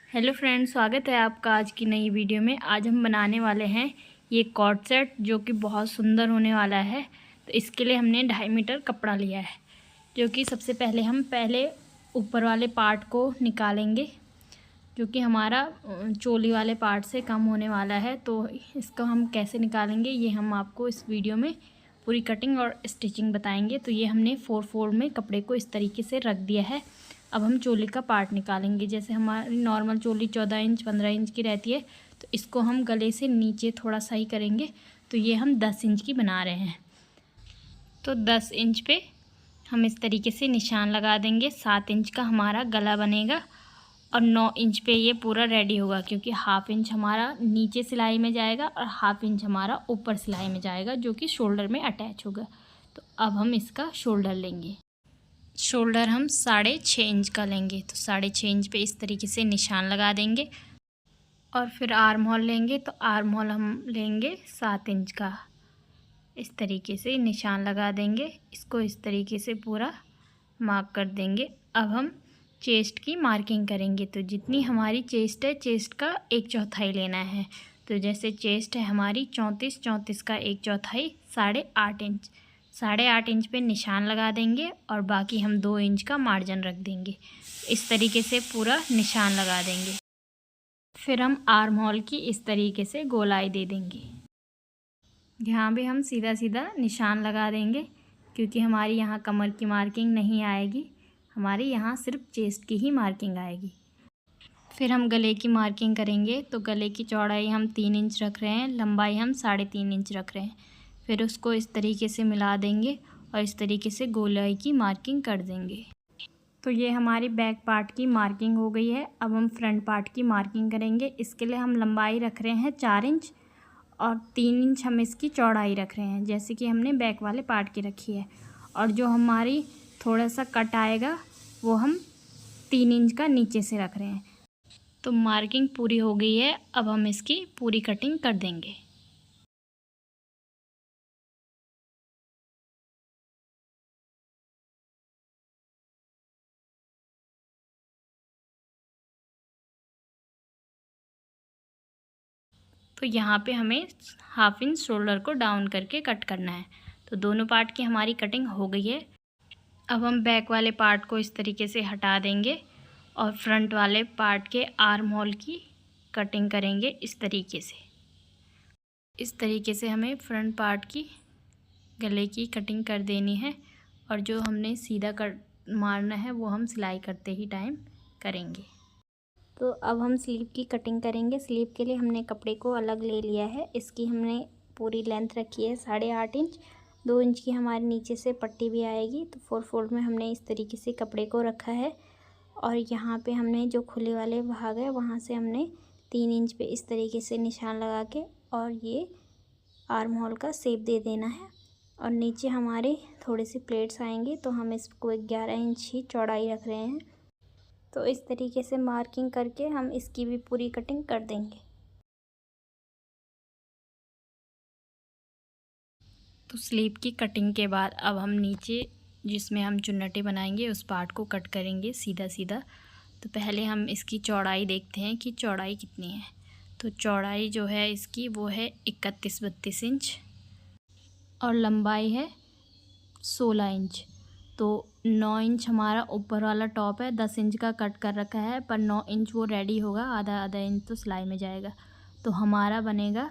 Hello friends, स्वागत है आपका आज की नई वीडियो में। आज हम बनाने वाले हैं ये कॉर्ड सेट जो कि बहुत सुंदर होने वाला है। तो इसके लिए हमने 2.5 मीटर कपड़ा लिया है, जो कि सबसे पहले हम ऊपर वाले पार्ट को निकालेंगे, जो कि हमारा चोली वाले पार्ट से कम होने वाला है। तो इसको हम कैसे निकालेंगे ये हम आपको इस वीडियो में पूरी कटिंग और स्टिचिंग बताएंगे। तो ये हमने 4 फोल्ड में कपड़े को इस तरीके से रख दिया है। अब हम चोली का पार्ट निकालेंगे। जैसे हमारी नॉर्मल चोली 14 इंच 15 इंच की रहती है, तो इसको हम गले से नीचे थोड़ा सा ही करेंगे। तो ये हम 10 इंच की बना रहे हैं। तो 10 इंच पे हम इस तरीके से निशान लगा देंगे। 7 इंच का हमारा गला बनेगा और 9 इंच पे ये पूरा रेडी होगा, क्योंकि हाफ इंच हमारा नीचे सिलाई में जाएगा और हाफ इंच हमारा ऊपर सिलाई में जाएगा, जो कि शोल्डर में अटैच होगा। तो अब हम इसका शोल्डर लेंगे। शोल्डर हम 6.5 इंच का लेंगे। तो 6.5 इंच पे इस तरीके से निशान लगा देंगे और फिर आर्म होल लेंगे। तो आर्म होल हम लेंगे 7 इंच का। इस तरीके से निशान लगा देंगे, इसको इस तरीके से पूरा मार्क कर देंगे। अब हम चेस्ट की मार्किंग करेंगे। तो जितनी हमारी चेस्ट है, चेस्ट का 1/4 लेना है। तो जैसे चेस्ट है हमारी 34, 34 का 1/4 8.5 इंच। 8.5 इंच पे निशान लगा देंगे और बाकी हम 2 इंच का मार्जिन रख देंगे। इस तरीके से पूरा निशान लगा देंगे। फिर हम आर्म होल की इस तरीके से गोलाई दे देंगे। यहाँ भी हम सीधा सीधा निशान लगा देंगे, क्योंकि हमारी यहाँ कमर की मार्किंग नहीं आएगी, हमारी यहाँ सिर्फ चेस्ट की ही मार्किंग आएगी। फिर हम गले की मार्किंग करेंगे। तो गले की चौड़ाई हम 3 इंच रख रहे हैं, लंबाई हम 3.5 इंच रख रहे हैं। फिर उसको इस तरीके से मिला देंगे और इस तरीके से गोलाई की मार्किंग कर देंगे। तो ये हमारी बैक पार्ट की मार्किंग हो गई है। अब हम फ्रंट पार्ट की मार्किंग करेंगे। इसके लिए हम लंबाई रख रहे हैं 4 इंच और 3 इंच हम इसकी चौड़ाई रख रहे हैं, जैसे कि हमने बैक वाले पार्ट की रखी है। और जो हमारी थोड़ा सा कट आएगा वो हम 3 इंच का नीचे से रख रहे हैं। तो मार्किंग पूरी हो गई है। अब हम इसकी पूरी कटिंग कर देंगे। तो यहाँ पे हमें हाफ इंच शोल्डर को डाउन करके कट करना है। तो दोनों पार्ट की हमारी कटिंग हो गई है। अब हम बैक वाले पार्ट को इस तरीके से हटा देंगे और फ्रंट वाले पार्ट के आर्म होल की कटिंग करेंगे इस तरीके से। इस तरीके से हमें फ्रंट पार्ट की गले की कटिंग कर देनी है और जो हमने सीधा कट मारना है वो हम सिलाई करते ही टाइम करेंगे। तो अब हम स्लीव की कटिंग करेंगे। स्लीव के लिए हमने कपड़े को अलग ले लिया है। इसकी हमने पूरी लेंथ रखी है 8.5 इंच। 2 इंच की हमारे नीचे से पट्टी भी आएगी। तो 4 फोल्ड में हमने इस तरीके से कपड़े को रखा है और यहाँ पे हमने जो खुले वाले भाग है वहाँ से हमने 3 इंच पे इस तरीके से निशान लगा के और ये आर्म होल का शेप दे देना है। और नीचे हमारे थोड़े से प्लेट्स आएंगे, तो हम इसको 11 इंच ही चौड़ाई रख रहे हैं। तो इस तरीके से मार्किंग करके हम इसकी भी पूरी कटिंग कर देंगे। तो स्लीव की कटिंग के बाद अब हम नीचे जिसमें हम चुन्नटें बनाएंगे उस पार्ट को कट करेंगे सीधा सीधा। तो पहले हम इसकी चौड़ाई देखते हैं कि चौड़ाई कितनी है। तो चौड़ाई जो है इसकी वो है 31-32 इंच और लंबाई है 16 इंच। तो 9 इंच हमारा ऊपर वाला टॉप है, 10 इंच का कट कर रखा है, पर 9 इंच वो रेडी होगा, आधा आधा इंच तो सिलाई में जाएगा। तो हमारा बनेगा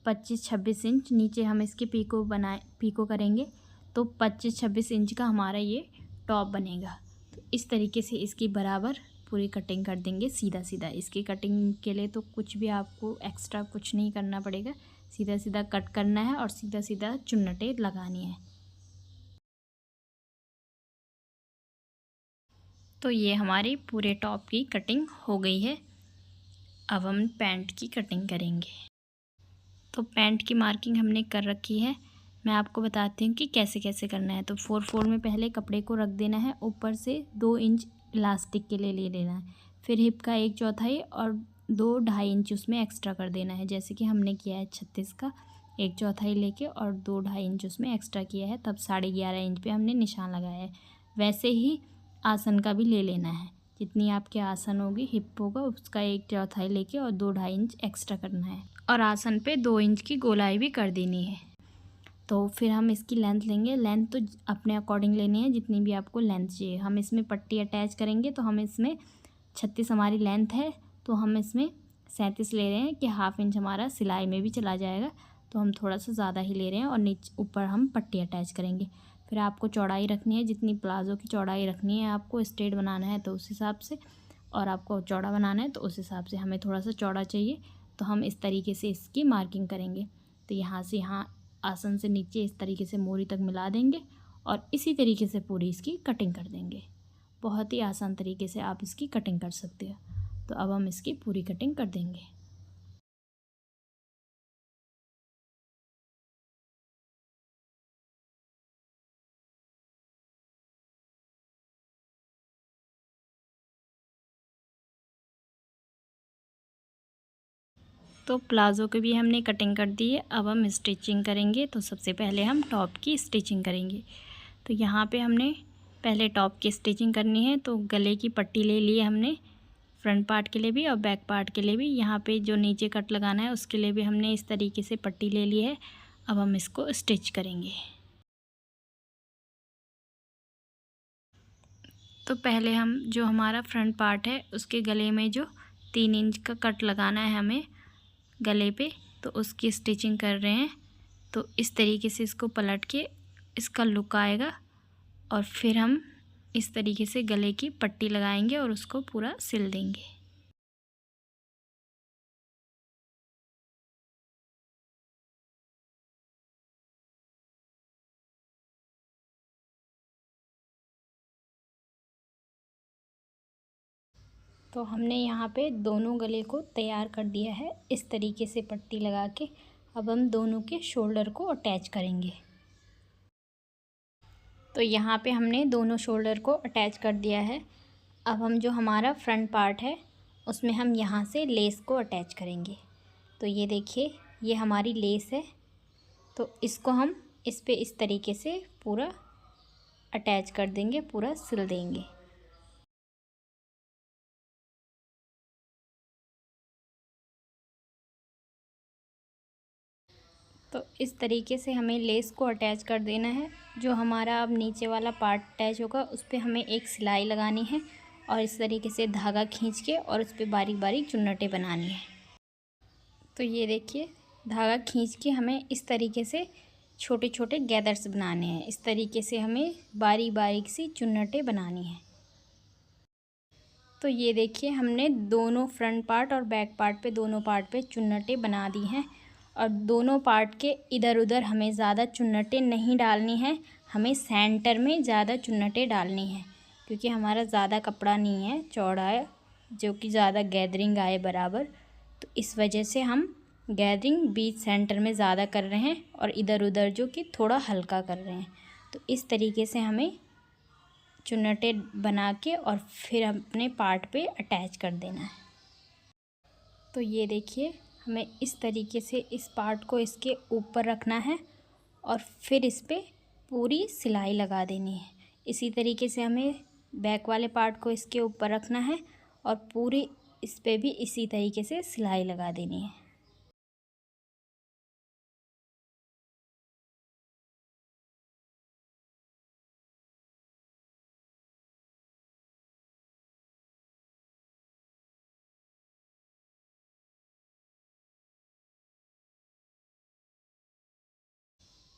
25-26 इंच। नीचे हम इसकी पीको करेंगे तो 25-26 इंच का हमारा ये टॉप बनेगा। तो इस तरीके से इसकी बराबर पूरी कटिंग कर देंगे सीधा सीधा। इसकी कटिंग के लिए तो कुछ भी आपको एक्स्ट्रा कुछ नहीं करना पड़ेगा, सीधा सीधा कट करना है और सीधा सीधा चुन्नटें लगानी है। तो ये हमारी पूरे टॉप की कटिंग हो गई है। अब हम पैंट की कटिंग करेंगे। तो पैंट की मार्किंग हमने कर रखी है। मैं आपको बताती हूँ कि कैसे कैसे करना है। तो 4 फोल्ड में पहले कपड़े को रख देना है, ऊपर से 2 इंच इलास्टिक के लिए ले लेना है। फिर हिप का 1/4 और 2-2.5 इंच उसमें एक्स्ट्रा कर देना है, जैसे कि हमने किया है 36 का 1/4 लेके और 2-2.5 इंच उसमें एक्स्ट्रा किया है, तब 11.5 इंच पे हमने निशान लगाया है। वैसे ही आसन का भी ले लेना है, जितनी आपके आसन होगी, हिप होगा, उसका 1/4 लेके और 2-2.5 इंच एक्स्ट्रा करना है। और आसन पे 2 इंच की गोलाई भी कर देनी है। तो फिर हम इसकी लेंथ लेंगे। लेंथ तो अपने अकॉर्डिंग लेनी है, जितनी भी आपको लेंथ चाहिए। हम इसमें पट्टी अटैच करेंगे, तो हम इसमें 36 हमारी लेंथ है, तो हम इसमें 37 ले रहे हैं कि 1/2 इंच हमारा सिलाई में भी चला जाएगा, तो हम थोड़ा सा ज़्यादा ही ले रहे हैं। और नीचे ऊपर हम पट्टी अटैच करेंगे। फिर आपको चौड़ाई रखनी है, जितनी प्लाज़ो की चौड़ाई रखनी है, आपको स्ट्रेट बनाना है तो उस हिसाब से, और आपको चौड़ा बनाना है तो उस हिसाब से। हमें थोड़ा सा चौड़ा चाहिए, तो हम इस तरीके से इसकी मार्किंग करेंगे। तो यहाँ से यहाँ आसन से नीचे इस तरीके से मोरी तक मिला देंगे और इसी तरीके से पूरी इसकी कटिंग कर देंगे। बहुत ही आसान तरीके से आप इसकी कटिंग कर सकते हो। तो अब हम इसकी पूरी कटिंग कर देंगे। तो प्लाज़ो की भी हमने कटिंग कर दी है। अब हम स्टिचिंग करेंगे। तो सबसे पहले हम टॉप की स्टिचिंग करेंगे। तो यहाँ पे हमने पहले टॉप की स्टिचिंग करनी है। तो गले की पट्टी ले ली है हमने, फ्रंट पार्ट के लिए भी और बैक पार्ट के लिए भी। यहाँ पे जो नीचे कट लगाना है उसके लिए भी हमने इस तरीके से पट्टी ले ली है। अब हम इसको स्टिच करेंगे। तो पहले हम जो हमारा फ्रंट पार्ट है उसके गले में जो 3 इंच का कट लगाना है हमें गले पे, तो उसकी स्टिचिंग कर रहे हैं। तो इस तरीके से इसको पलट के इसका लुक आएगा और फिर हम इस तरीके से गले की पट्टी लगाएंगे और उसको पूरा सिल देंगे। तो हमने यहाँ पे दोनों गले को तैयार कर दिया है इस तरीके से पट्टी लगा के। अब हम दोनों के शोल्डर को अटैच करेंगे। तो यहाँ पे हमने दोनों शोल्डर को अटैच कर दिया है। अब हम जो हमारा फ्रंट पार्ट है उसमें हम यहाँ से लेस को अटैच करेंगे। तो ये देखिए, ये हमारी लेस है। तो इसको हम इस पे इस तरीके से पूरा अटैच कर देंगे, पूरा सिल देंगे। तो इस तरीके से हमें लेस को अटैच कर देना है। जो हमारा अब नीचे वाला पार्ट अटैच होगा उस पर हमें एक सिलाई लगानी है और इस तरीके से धागा खींच के और उस पर बारीक बारीक चुन्नटें बनानी है। तो ये देखिए, धागा खींच के हमें इस तरीके से छोटे छोटे गैदर्स बनाने हैं। इस तरीके से हमें बारीक बारीक सी चुन्नटें बनानी हैं। तो ये देखिए, हमने दोनों फ्रंट पार्ट और बैक पार्ट पे, दोनों पार्ट पे चुन्नटें बना दी हैं। और दोनों पार्ट के इधर उधर हमें ज़्यादा चुन्नटें नहीं डालनी हैं, हमें सेंटर में ज़्यादा चुन्नटें डालनी हैं। क्योंकि हमारा ज़्यादा कपड़ा नहीं है, चौड़ा है, जो कि ज़्यादा गैदरिंग आए बराबर। तो इस वजह से हम गैदरिंग बीच सेंटर में ज़्यादा कर रहे हैं और इधर उधर जो कि थोड़ा हल्का कर रहे हैं। तो इस तरीके से हमें चुन्नटें बना के और फिर अपने पार्ट पे अटैच कर देना है। तो ये देखिए, हमें इस तरीके से इस पार्ट को इसके ऊपर रखना है और फिर इस पे पूरी सिलाई लगा देनी है। इसी तरीके से हमें बैक वाले पार्ट को इसके ऊपर रखना है और पूरी इस पे भी इसी तरीके से सिलाई लगा देनी है।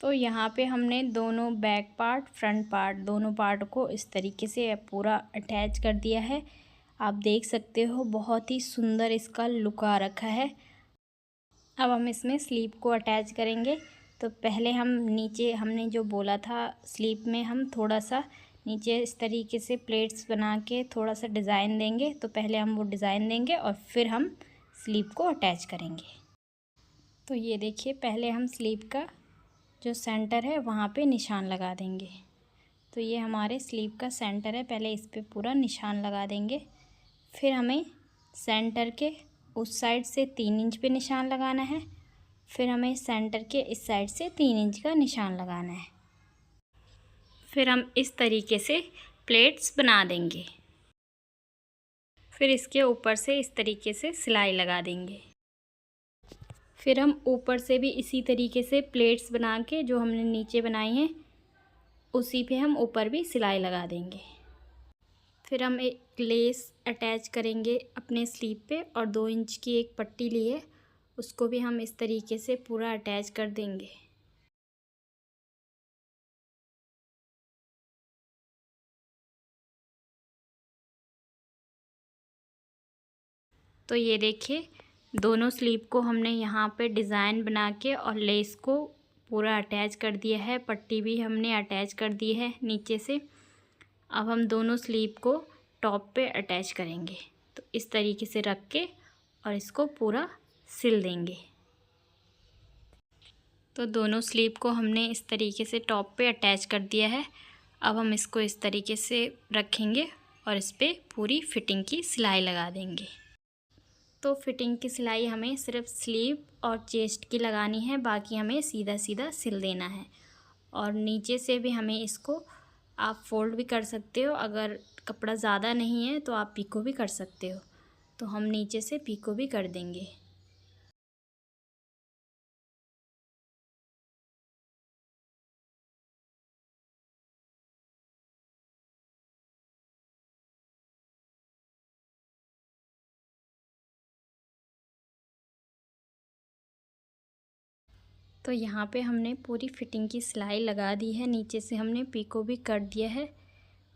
तो यहाँ पे हमने दोनों बैक पार्ट फ्रंट पार्ट दोनों पार्ट को इस तरीके से पूरा अटैच कर दिया है। आप देख सकते हो, बहुत ही सुंदर इसका लुक आ रखा है। अब हम इसमें स्लीव को अटैच करेंगे। तो पहले हम नीचे, हमने जो बोला था स्लीव में हम थोड़ा सा नीचे इस तरीके से प्लेट्स बना के थोड़ा सा डिज़ाइन देंगे। तो पहले हम वो डिज़ाइन देंगे और फिर हम स्लीव को अटैच करेंगे। तो ये देखिए, पहले हम स्लीव का जो सेंटर है वहाँ पे निशान लगा देंगे। तो ये हमारे स्लीव का सेंटर है, पहले इस पे पूरा निशान लगा देंगे। फिर हमें सेंटर के उस साइड से 3 इंच पे निशान लगाना है। फिर हमें सेंटर के इस साइड से 3 इंच का निशान लगाना है। फिर हम इस तरीके से प्लेट्स बना देंगे। फिर इसके ऊपर से इस तरीके से सिलाई लगा देंगे। फिर हम ऊपर से भी इसी तरीके से प्लेट्स बना के जो हमने नीचे बनाई हैं उसी पे हम ऊपर भी सिलाई लगा देंगे। फिर हम एक लेस अटैच करेंगे अपने स्लीव पे और 2 इंच की एक पट्टी ली है उसको भी हम इस तरीके से पूरा अटैच कर देंगे। तो ये देखिए दोनों स्लीव को हमने यहाँ पे डिज़ाइन बना के और लेस को पूरा अटैच कर दिया है, पट्टी भी हमने अटैच कर दी है नीचे से। अब हम दोनों स्लीव को टॉप पे अटैच करेंगे। तो इस तरीके से रख के और इसको पूरा सिल देंगे। तो दोनों स्लीव को हमने इस तरीके से टॉप पे अटैच कर दिया है। अब हम इसको इस तरीके से रखेंगे और इस पर पूरी फिटिंग की सिलाई लगा देंगे। तो फिटिंग की सिलाई हमें सिर्फ स्लीव और चेस्ट की लगानी है, बाकी हमें सीधा सीधा सिल देना है। और नीचे से भी हमें इसको आप फोल्ड भी कर सकते हो, अगर कपड़ा ज़्यादा नहीं है तो आप पीको भी कर सकते हो। तो हम नीचे से पीको भी कर देंगे। तो यहाँ पे हमने पूरी फिटिंग की सिलाई लगा दी है, नीचे से हमने पीको भी कर दिया है।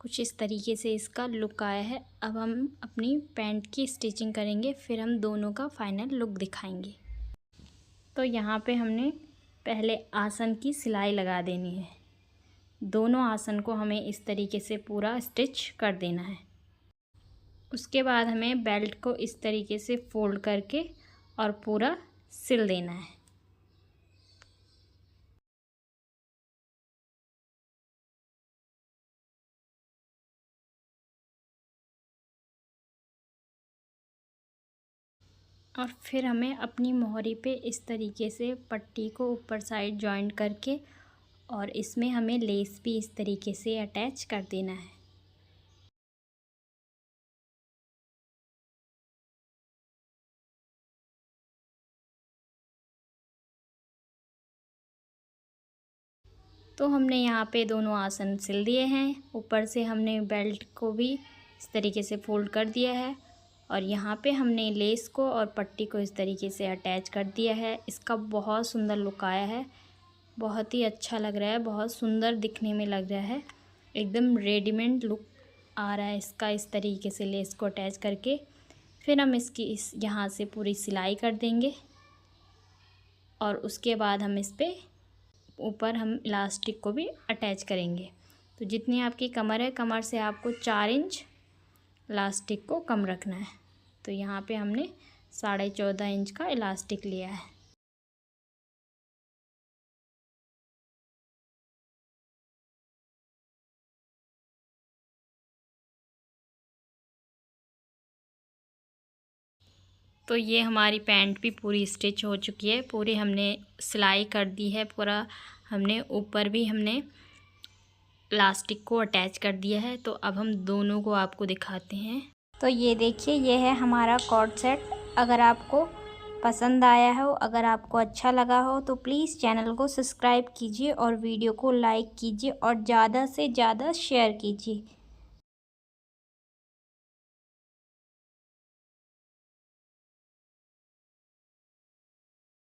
कुछ इस तरीके से इसका लुक आया है। अब हम अपनी पैंट की स्टिचिंग करेंगे, फिर हम दोनों का फाइनल लुक दिखाएंगे। तो यहाँ पे हमने पहले आसन की सिलाई लगा देनी है। दोनों आसन को हमें इस तरीके से पूरा स्टिच कर देना है। उसके बाद हमें बेल्ट को इस तरीके से फोल्ड करके और पूरा सिल देना है। और फिर हमें अपनी मोहरी पे इस तरीके से पट्टी को ऊपर साइड जॉइंट करके और इसमें हमें लेस भी इस तरीके से अटैच कर देना है। तो हमने यहाँ पे दोनों आसन सिल दिए हैं। ऊपर से हमने बेल्ट को भी इस तरीके से फोल्ड कर दिया है और यहाँ पे हमने लेस को और पट्टी को इस तरीके से अटैच कर दिया है। इसका बहुत सुंदर लुक आया है, बहुत ही अच्छा लग रहा है, बहुत सुंदर दिखने में लग रहा है, एकदम रेडीमेड लुक आ रहा है इसका। इस तरीके से लेस को अटैच करके फिर हम इसकी यहाँ से पूरी सिलाई कर देंगे और उसके बाद हम इस पर ऊपर हम इलास्टिक को भी अटैच करेंगे। तो जितनी आपकी कमर है, कमर से आपको 4 इंच इलास्टिक को कम रखना है। तो यहाँ पे हमने 14.5 इंच का इलास्टिक लिया है। तो ये हमारी पैंट भी पूरी स्टिच हो चुकी है, पूरी हमने सिलाई कर दी है, पूरा हमने ऊपर भी हमने इलास्टिक को अटैच कर दिया है। तो अब हम दोनों को आपको दिखाते हैं। तो ये देखिए, ये है हमारा कॉर्ड सेट। अगर आपको पसंद आया हो, अगर आपको अच्छा लगा हो तो प्लीज़ चैनल को सब्सक्राइब कीजिए और वीडियो को लाइक कीजिए और ज़्यादा से ज़्यादा शेयर कीजिए।